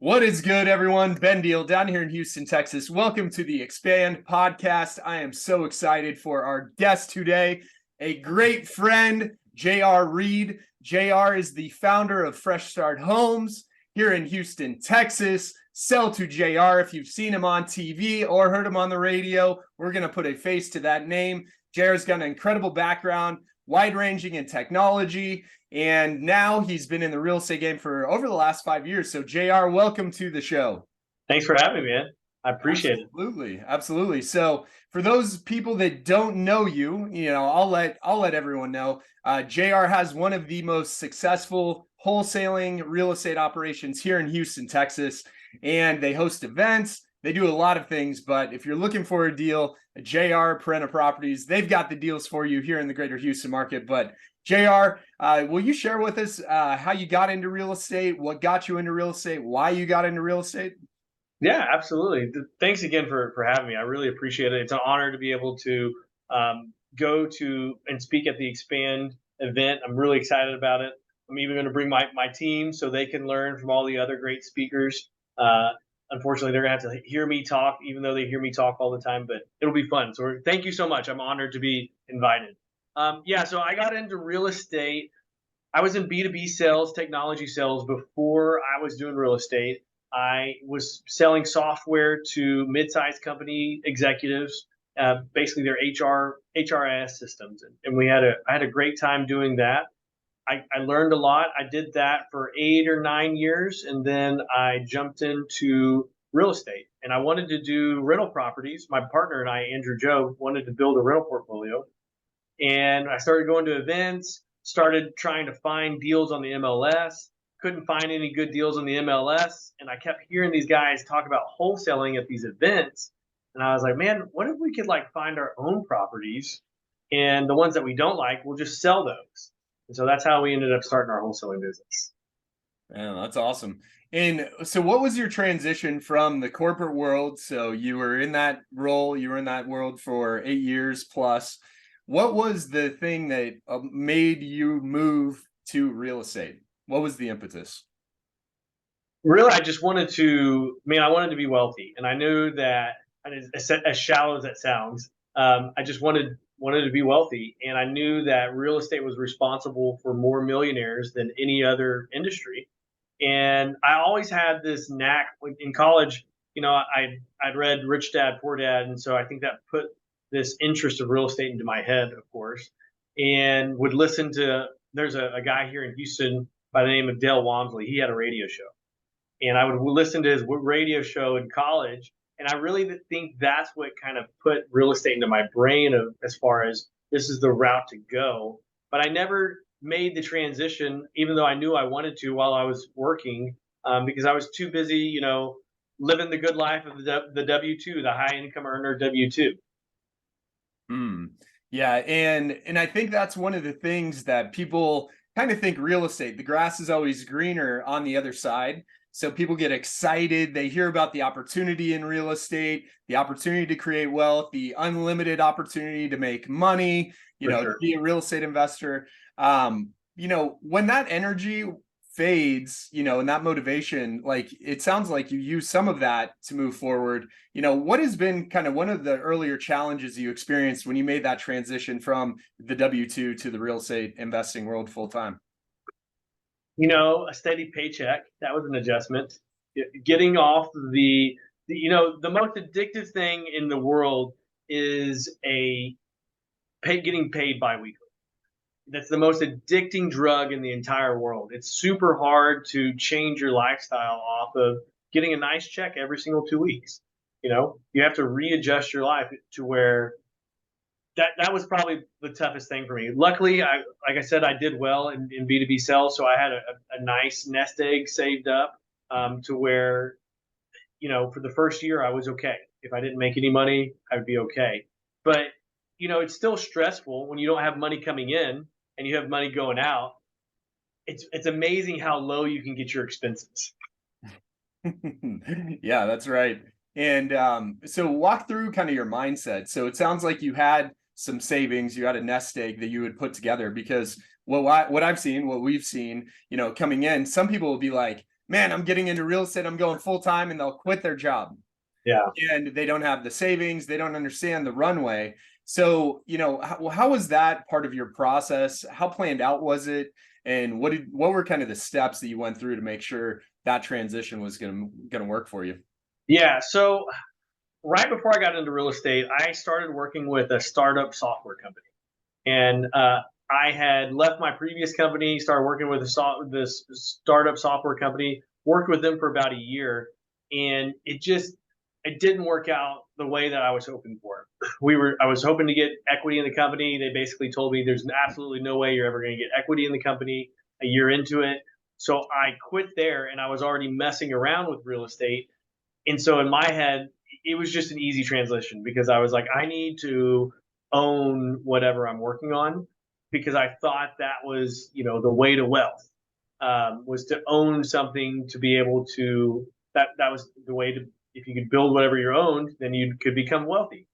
What is good, everyone? Ben Deal down here in Houston, Texas. Welcome to the Expand podcast. I am so excited for our guest today, a great friend, J.R. Reed. J.R. is the founder of Fresh Start Homes here in Houston, Texas. Sell to J.R. If you've seen him on TV or heard him on the radio, we're going to put a face to that name. J.R.'s got an incredible background, wide-ranging in technology, and now he's been in the real estate game for over the last 5 years. So JR, welcome to the show. Thanks for having me, man. I appreciate it. Absolutely. So for those people that don't know you, I'll let everyone know. JR has one of the most successful wholesaling real estate operations here in Houston, Texas, and they host events. They do a lot of things, but if you're looking for a deal, JR Parenta Properties, they've got the deals for you here in the greater Houston market. But JR, will you share with us how you got into real estate, what got you into real estate, why you got into real estate? Yeah, absolutely. Thanks again for having me. I really appreciate it. It's an honor to be able to go to and speak at the Expand event. I'm really excited about it. I'm even going to bring my team so they can learn from all the other great speakers. Unfortunately, they're going to have to hear me talk, even though they hear me talk all the time, but it'll be fun. So thank you so much. I'm honored to be invited. So I got into real estate. I was in B2B sales, technology sales before I was doing real estate. I was selling software to mid-sized company executives, basically their HRIS systems. And I had a great time doing that. I learned a lot. I did that for 8 or 9 years, and then I jumped into real estate. And I wanted to do rental properties. My partner and I, Andrew Jobe, wanted to build a rental portfolio. And I started going to events, started trying to find deals on the MLS, couldn't find any good deals on the MLS. And I kept hearing these guys talk about wholesaling at these events. And I was like, man, what if we could find our own properties, and the ones that we don't like, we'll just sell those. And so that's how we ended up starting our wholesaling business. Man, that's awesome. And so what was your transition from the corporate world? So you were in that role, you were in that world for 8 years plus. What was the thing that made you move to real estate? What was the impetus? Really, I wanted to be wealthy. And I knew that, as shallow as that sounds, I just wanted to be wealthy. And I knew that real estate was responsible for more millionaires than any other industry. And I always had this knack in college. I'd read Rich Dad, Poor Dad. And so I think that put this interest of real estate into my head, of course, and would listen to, there's a guy here in Houston by the name of Dale Walmsley. He had a radio show, and I would listen to his radio show in college. And I really think that's what kind of put real estate into my brain as far as this is the route to go. But I never made the transition, even though I knew I wanted to while I was working, because I was too busy, living the good life of the W-2, the high income earner W-2. Yeah, and I think that's one of the things that people kind of think real estate, the grass is always greener on the other side. So people get excited. They hear about the opportunity in real estate, the opportunity to create wealth, the unlimited opportunity to make money, to be a real estate investor. When that energy fades, and that motivation, it sounds like you use some of that to move forward. What has been kind of one of the earlier challenges you experienced when you made that transition from the W-2 to the real estate investing world full time? A steady paycheck, that was an adjustment. Getting off the most addictive thing in the world is getting paid biweekly. That's the most addicting drug in the entire world. It's super hard to change your lifestyle off of getting a nice check every single 2 weeks. You have to readjust your life to where that was probably the toughest thing for me. Luckily, like I said, I did well in B2B sales. So I had a nice nest egg saved up to where, for the first year I was okay. If I didn't make any money, I would be okay. But, it's still stressful when you don't have money coming in and you have money going out. It's amazing how low you can get your expenses. Yeah, that's right. And so walk through kind of your mindset. So it sounds like you had some savings, you had a nest egg that you would put together, because what I've seen, what we've seen, coming in, some people will be like, man, I'm getting into real estate, I'm going full time, and they'll quit their job. Yeah. And they don't have the savings, they don't understand the runway. So, how was that part of your process? How planned out was it? And what were kind of the steps that you went through to make sure that transition was gonna work for you? Yeah. So right before I got into real estate, I started working with a startup software company. And I had left my previous company, started working with this startup software company, worked with them for about a year, and it didn't work out the way that I was hoping for. I was hoping to get equity in the company. They basically told me there's absolutely no way you're ever going to get equity in the company a year into it. So I quit there, and I was already messing around with real estate. And so in my head, it was just an easy transition because I was like, I need to own whatever I'm working on, because I thought that was, the way to wealth, was to own something, to be able to, that was the way to, if you could build whatever you owned, then you could become wealthy.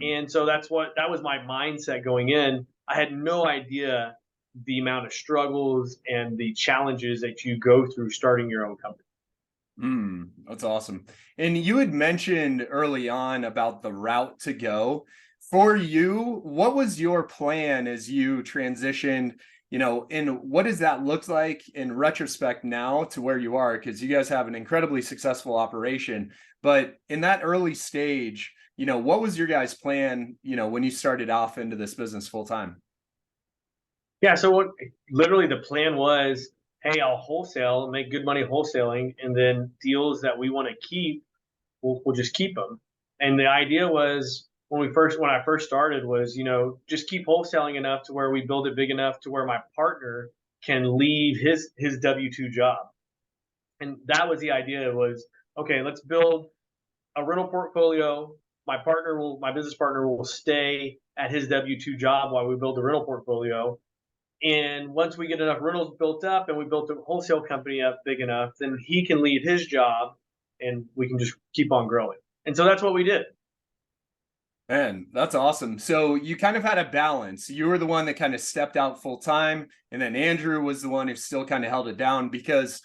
And so that was my mindset going in. I had no idea the amount of struggles and the challenges that you go through starting your own company. That's awesome. And you had mentioned early on about the route to go. For you, what was your plan as you transitioned, and what does that look like in retrospect now to where you are? Because you guys have an incredibly successful operation. But in that early stage, what was your guys' plan, when you started off into this business full time? Yeah, so literally the plan was, hey, I'll wholesale and make good money wholesaling, and then deals that we want to keep, we'll just keep them. And the idea was, when I first started, was, just keep wholesaling enough to where we build it big enough to where my partner can leave his W-2 job. And that was the idea, was, okay, let's build a rental portfolio. My business partner will stay at his W-2 job while we build the rental portfolio. And once we get enough rentals built up and we built a wholesale company up big enough, then he can leave his job and we can just keep on growing. And so that's what we did. Man, that's awesome. So you kind of had a balance. You were the one that kind of stepped out full time, and then Andrew was the one who still kind of held it down, because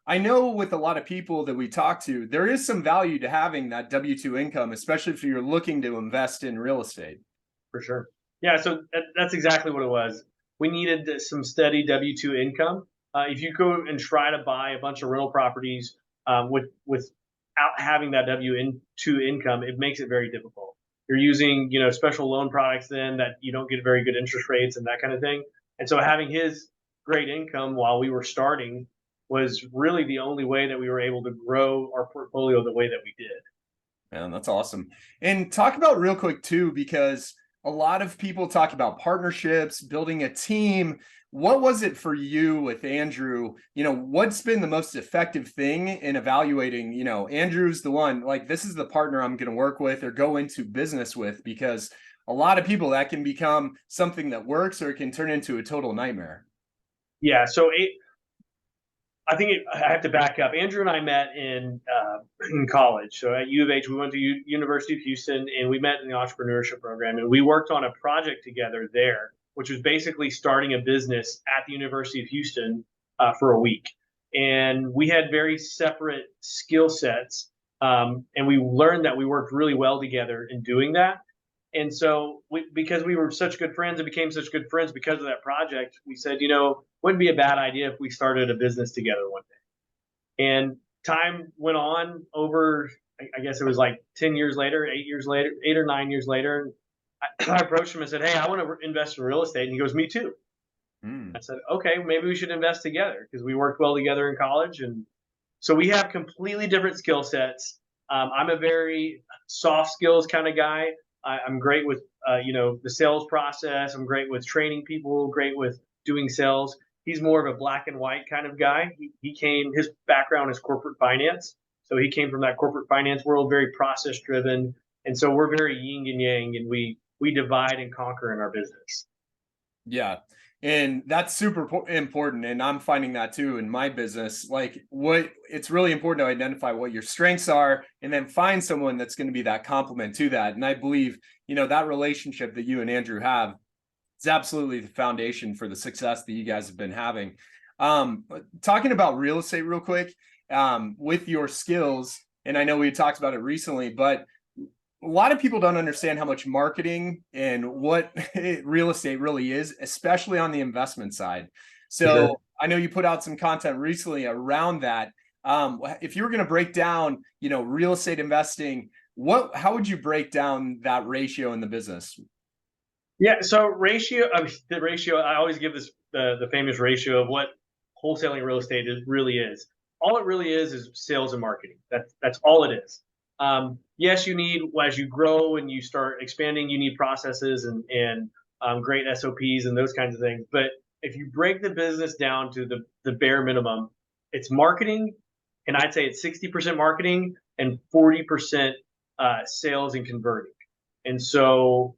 I know with a lot of people that we talk to, there is some value to having that W-2 income, especially if you're looking to invest in real estate. For sure. Yeah, so that's exactly what it was. We needed some steady W-2 income. If you go and try to buy a bunch of rental properties without having that W-2 income, it makes it very difficult. You're using, special loan products then that you don't get very good interest rates and that kind of thing. And so having his great income while we were starting was really the only way that we were able to grow our portfolio the way that we did. Man, that's awesome. And talk about real quick too, because a lot of people talk about partnerships, building a team. What was it for you with Andrew? What's been the most effective thing in evaluating, Andrew's the one, like, this is the partner I'm going to work with or go into business with? Because a lot of people, that can become something that works, or it can turn into a total nightmare. Yeah. So I have to back up. Andrew and I met in college. So at U of H, we went to University of Houston, and we met in the entrepreneurship program, and we worked on a project together there, which was basically starting a business at the University of Houston for a week. And we had very separate skill sets, and we learned that we worked really well together in doing that. And so, because we were such good friends and became such good friends because of that project, we said, wouldn't be a bad idea if we started a business together one day. And time went on over, I guess it was like 10 years later, 8 or 9 years later. I approached him and said, hey, I want to invest in real estate. And he goes, me too. I said, okay, maybe we should invest together, because we worked well together in college. And so we have completely different skill sets. I'm a very soft skills kind of guy. I'm great with, the sales process. I'm great with training people, great with doing sales. He's more of a black and white kind of guy. His background is corporate finance. So he came from that corporate finance world, very process driven. And so we're very yin and yang, and we divide and conquer in our business. Yeah. And that's super important. And I'm finding that too in my business. Like, it's really important to identify what your strengths are, and then find someone that's going to be that complement to that. And I believe, that relationship that you and Andrew have is absolutely the foundation for the success that you guys have been having. Talking about real estate real quick, with your skills. And I know we talked about it recently, but a lot of people don't understand how much marketing and what real estate really is, especially on the investment side. For sure. So I know you put out some content recently around that. If you were going to break down, real estate investing, how would you break down that ratio in the business? Yeah. So the ratio, I always give this, the famous ratio of what wholesaling real estate really is. All it really is sales and marketing. That's all it is. Yes, you need, as you grow and you start expanding, you need processes and great SOPs and those kinds of things. But if you break the business down to the bare minimum, it's marketing, and I'd say it's 60% marketing and 40% sales and converting. And so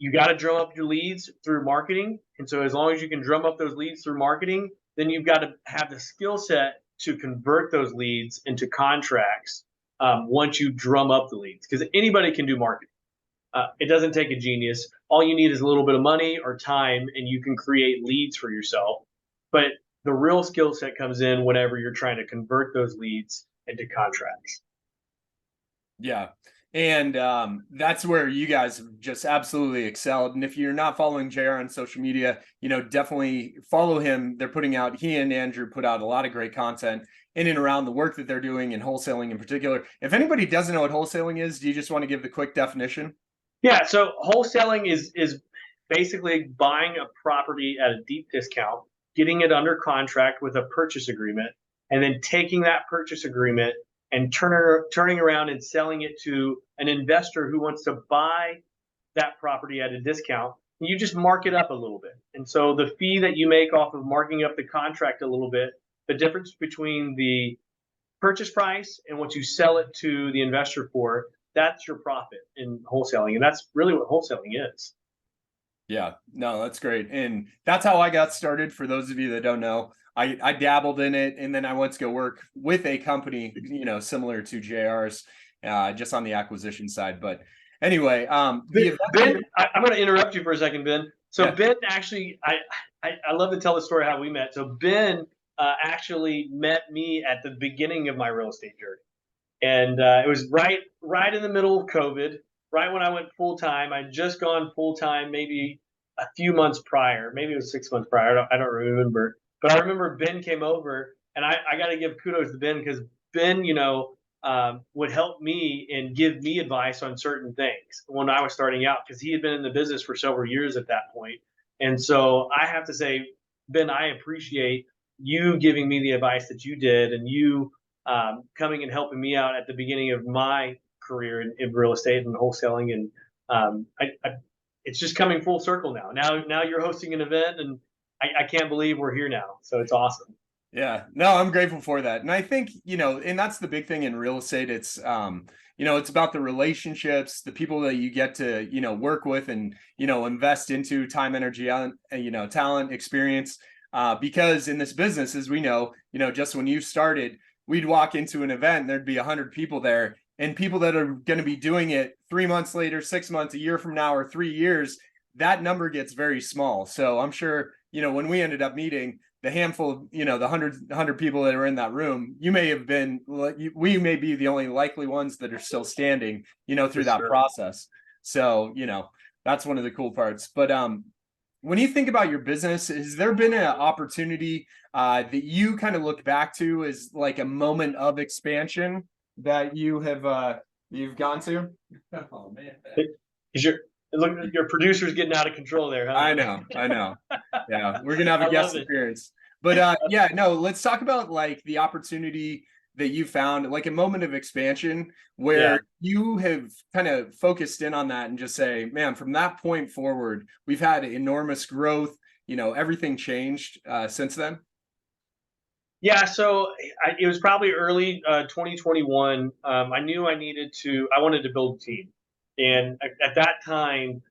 you got to drum up your leads through marketing. And so as long as you can drum up those leads through marketing, then you've got to have the skill set to convert those leads into contracts once you drum up the leads, because anybody can do marketing. It doesn't take a genius. All you need is a little bit of money or time, and you can create leads for yourself. But the real skill set comes in whenever you're trying to convert those leads into contracts. Yeah. And that's where you guys have just absolutely excelled. And if you're not following JR on social media, definitely follow him. He and Andrew put out a lot of great content in and around the work that they're doing in wholesaling in particular. If anybody doesn't know what wholesaling is, do you just want to give the quick definition? Yeah, so wholesaling is basically buying a property at a deep discount, getting it under contract with a purchase agreement, and then taking that purchase agreement and turning around and selling it to an investor who wants to buy that property at a discount. You just mark it up a little bit. And so the fee that you make off of marking up the contract a little bit, the difference between the purchase price and what you sell it to the investor for, that's your profit in wholesaling. And that's really what wholesaling is. Yeah, no, that's great. And that's how I got started. For those of you that don't know, I dabbled in it, and then I went to go work with a company, similar to JR's, just on the acquisition side. But anyway, Ben, I'm going to interrupt you for a second, Ben. So yeah. Ben, actually, I love to tell the story how we met. So Ben actually met me at the beginning of my real estate journey. And it was right in the middle of COVID, right when I went full time. I'd just gone full time, maybe a few months prior, maybe it was 6 months prior. I don't remember, but I remember Ben came over, and I got to give kudos to Ben, because Ben, would help me and give me advice on certain things when I was starting out, because he had been in the business for several years at that point. And so I have to say, Ben, I appreciate you giving me the advice that you did, and you coming and helping me out at the beginning of my career in real estate and wholesaling. And it's just coming full circle now. Now you're hosting an event, and I can't believe we're here now. So it's awesome. Yeah, no, I'm grateful for that. And I think, and that's the big thing in real estate. It's, it's about the relationships, the people that you get to, work with and, invest into time, energy, talent, experience. Because in this business, as we know, just when you started, we'd walk into an event and there'd be 100 people there, and people that are going to be doing it 3 months later, 6 months, a year from now, or 3 years, that number gets very small. So I'm sure, when we ended up meeting, the handful, the 100 people that are in that room, we may be the only likely ones that are still standing, through that process. So, that's one of the cool parts. But when you think about your business, has there been an opportunity that you kind of look back to as like a moment of expansion that you've gone to? Oh man, your producer's getting out of control there, huh? I know. Yeah, we're gonna have a guest appearance. But yeah, no, let's talk about like the opportunity that you found, like a moment of expansion where you have kind of focused in on that and just say, man, from that point forward, we've had enormous growth, everything changed since then. Yeah, so it was probably early 2021. I knew I wanted to build a team. And at that time,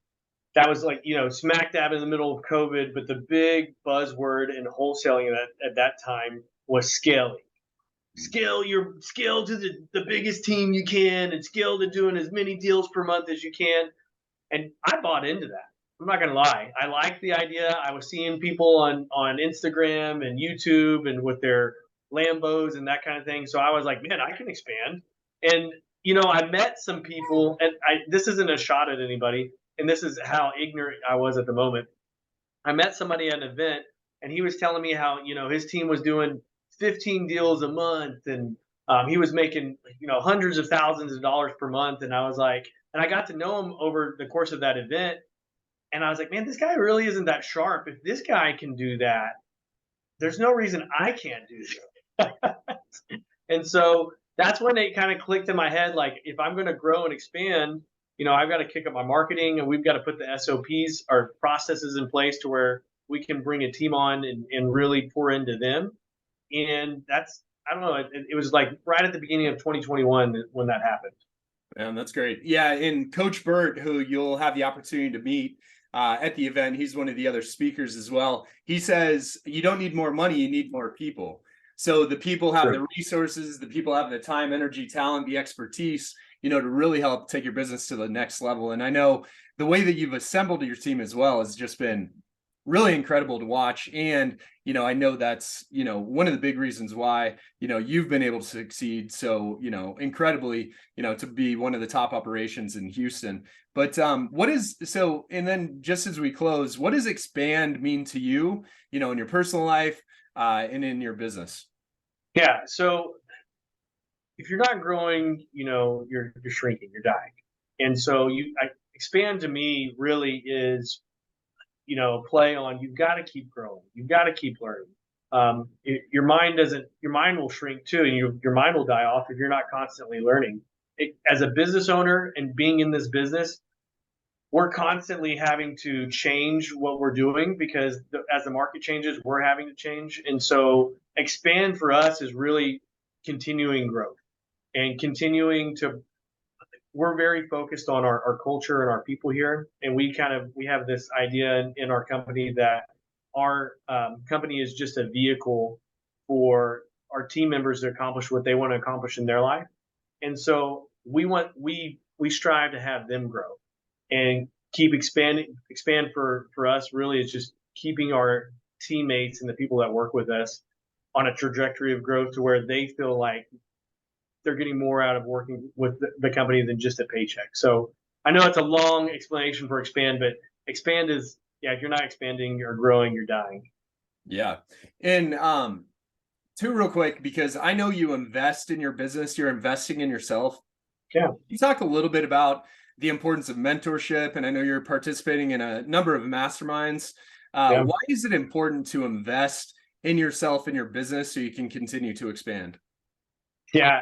that was like, smack dab in the middle of COVID, but the big buzzword in wholesaling at that time was scaling. Scale to the biggest team you can, and scale to doing as many deals per month as you can. And I bought into that. I'm not gonna lie. I liked the idea. I was seeing people on Instagram and YouTube and with their Lambos and that kind of thing. So I was like, man, I can expand. And I met some people, and this isn't a shot at anybody, and this is how ignorant I was at the moment. I met somebody at an event, and he was telling me how his team was doing 15 deals a month, and he was making hundreds of thousands of dollars per month. And I was like, and I got to know him over the course of that event, and I was like, man, this guy really isn't that sharp. If this guy can do that, there's no reason I can't do that. And so that's when it kind of clicked in my head, like, if I'm going to grow and expand, I've got to kick up my marketing, and we've got to put the SOPs or processes in place to where we can bring a team on and really pour into them. And that's, I don't know, it was like right at the beginning of 2021 when that happened. Man, that's great. Yeah, and Coach Burt, who you'll have the opportunity to meet at the event, he's one of the other speakers as well. He says, you don't need more money, you need more people. So the people have the resources, the people have the time, energy, talent, the expertise, to really help take your business to the next level. And I know the way that you've assembled your team as well has just been really incredible to watch. And, I know that's, one of the big reasons why, you've been able to succeed so, incredibly, to be one of the top operations in Houston. But and then just as we close, what does expand mean to you, in your personal life and in your business? Yeah. So if you're not growing, you're shrinking, you're dying. And so expand to me really is, play on, you've got to keep growing. You've got to keep learning. Your mind will shrink too, and your mind will die off if you're not constantly learning. As a business owner and being in this business, we're constantly having to change what we're doing because as the market changes, we're having to change. And so expand for us is really continuing growth and we're very focused on our culture and our people here. And we have this idea in our company that our company is just a vehicle for our team members to accomplish what they want to accomplish in their life. And so we strive to have them grow and keep expanding. Expand for us really is just keeping our teammates and the people that work with us on a trajectory of growth to where they feel like they're getting more out of working with the company than just a paycheck. So I know it's a long explanation for expand, but expand is, if you're not expanding or growing, you're dying. Yeah. And two real quick, because I know you invest in your business, you're investing in yourself. Yeah. You talk a little bit about the importance of mentorship, and I know you're participating in a number of masterminds. Why is it important to invest in yourself and your business so you can continue to expand? Yeah,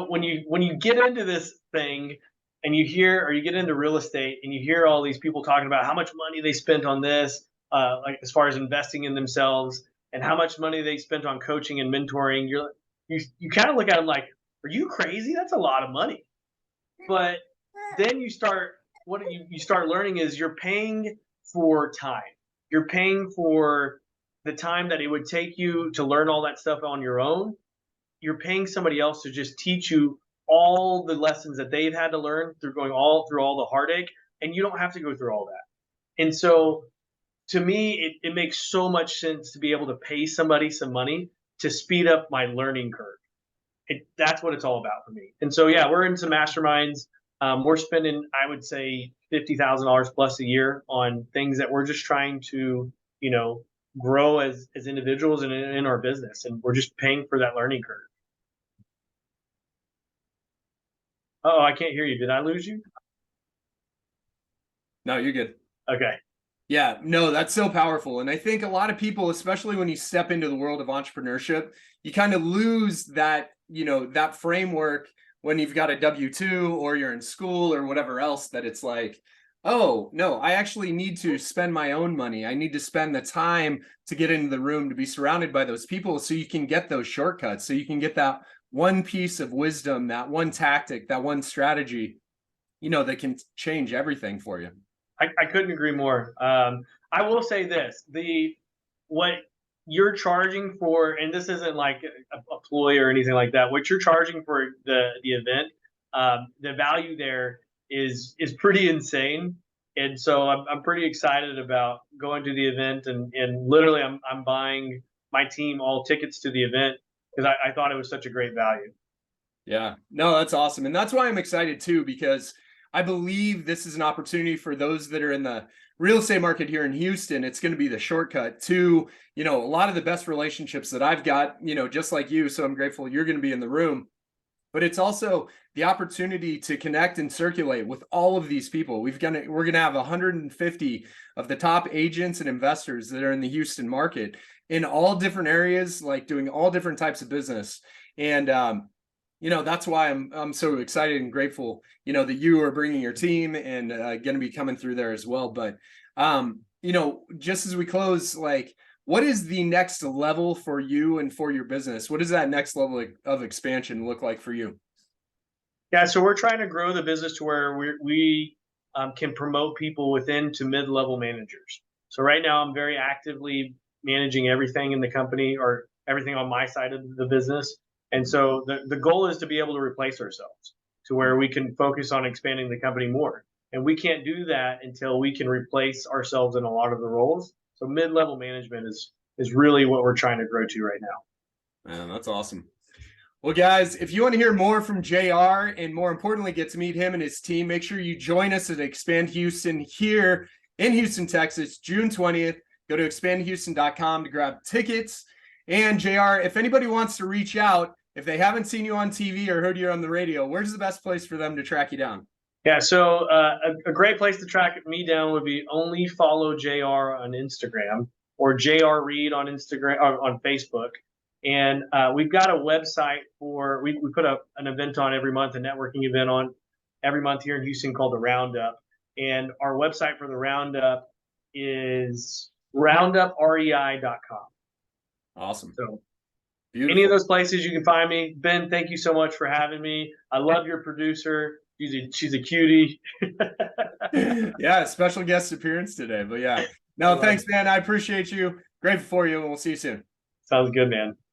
when you get into this thing and you get into real estate and you hear all these people talking about how much money they spent on this, like as far as investing in themselves, and how much money they spent on coaching and mentoring, you kind of look at them like, are you crazy? That's a lot of money. But then you start learning is you're paying for time. You're paying for the time that it would take you to learn all that stuff on your own. You're paying somebody else to just teach you all the lessons that they've had to learn through all the heartache, and you don't have to go through all that. And so to me, it makes so much sense to be able to pay somebody some money to speed up my learning curve. That's what it's all about for me. And so, yeah, we're in some masterminds. We're spending, I would say, $50,000 plus a year on things that we're just trying to, grow as individuals and in our business. And we're just paying for that learning curve. Oh, I can't hear you. Did I lose you? No, you're good. Okay. Yeah, no, that's so powerful. And I think a lot of people, especially when you step into the world of entrepreneurship, you kind of lose that, that framework when you've got a W-2 or you're in school or whatever else, that it's like, oh, no, I actually need to spend my own money. I need to spend the time to get into the room, to be surrounded by those people so you can get those shortcuts, so you can get that one piece of wisdom, that one tactic, that one strategy, that can change everything for you. I couldn't agree more. I will say this, what you're charging for, and this isn't like a ploy or anything like that, what you're charging for the event, the value there is pretty insane. And so I'm pretty excited about going to the event, and literally I'm buying my team all tickets to the event because I thought it was such a great value. Yeah, no, that's awesome. And that's why I'm excited too, because I believe this is an opportunity for those that are in the real estate market here in Houston. It's going to be the shortcut to, a lot of the best relationships that I've got, just like you. So I'm grateful you're going to be in the room. But it's also the opportunity to connect and circulate with all of these people. We're going to have 150 of the top agents and investors that are in the Houston market in all different areas, like doing all different types of business. And that's why I'm so excited and grateful, that you are bringing your team and going to be coming through there as well. But just as we close, like, what is the next level for you and for your business? What does that next level of expansion look like for you? Yeah, so we're trying to grow the business to where we can promote people within to mid-level managers. So right now I'm very actively managing everything in the company, or everything on my side of the business. And so the goal is to be able to replace ourselves to where we can focus on expanding the company more. And we can't do that until we can replace ourselves in a lot of the roles. So mid-level management is really what we're trying to grow to right now. Man, that's awesome. Well, guys, if you want to hear more from JR and more importantly, get to meet him and his team, make sure you join us at Expand Houston here in Houston, Texas, June 20th. Go to expandhouston.com to grab tickets. And JR, if anybody wants to reach out, if they haven't seen you on TV or heard you on the radio, where's the best place for them to track you down? Yeah, so a great place to track me down would be only follow JR on Instagram, or JR Reed on Instagram, or on Facebook. And we've got a website we put up an event on every month, a networking event on every month here in Houston called the Roundup. And our website for the Roundup is rounduprei.com. Awesome. So beautiful. Any of those places you can find me. Ben, thank you so much for having me. I love your producer. She's a cutie. Yeah, special guest appearance today. But yeah, no, thanks, man. I appreciate you. Grateful for you, and we'll see you soon. Sounds good, man.